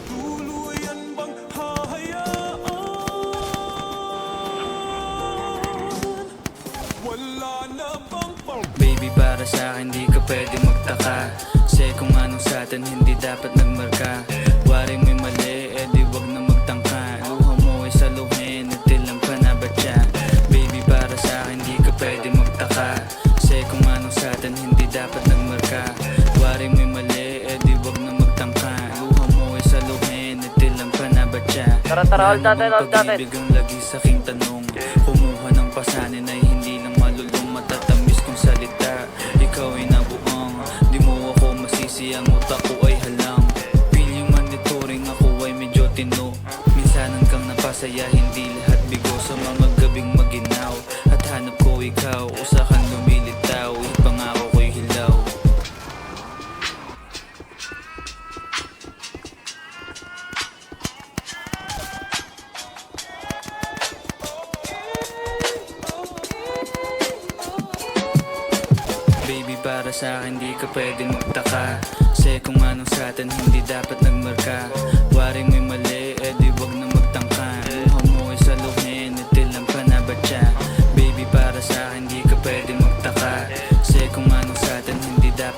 Tuluyan bang hahayaan? Wala na bang Baby, para sa akin di ka pwede magtaka, kasi kung anong sa atin hindi dapat nagmarka. Wari mo'y mali, di wag na magtangka. Luha mo ay saluhin, natilang ka na ba siya? Baby, para sa akin di ka pwede magtaka, kasi kung anong sa atin hindi dapat nagmarka. Wari mo'y mali, di wag na magtangka. Luha mo ay saluhin, natilang ka na ba siya? Tara, hold natin, hold natin. Pag-ibig ang lagi sa aking tanong, kumuha ng pasanin ay hindi lang malulong, matatamis kong salita. Ikaw ay nabuang, di mo ako masisi, ang utak ko ay halang. Feeling monitoring, ako ay medyo tino. Minsanan kang napasaya, hindi lahat bigo. Sa mga gabing maginaw, at hanap ko ikaw, usa kang lumilitaw, ipangako ko'y hilaw. Baby, para sa akin di ka pwede magtaka, kasi kung anong sa atin hindi dapat nagmarka. Wari mo'y mali,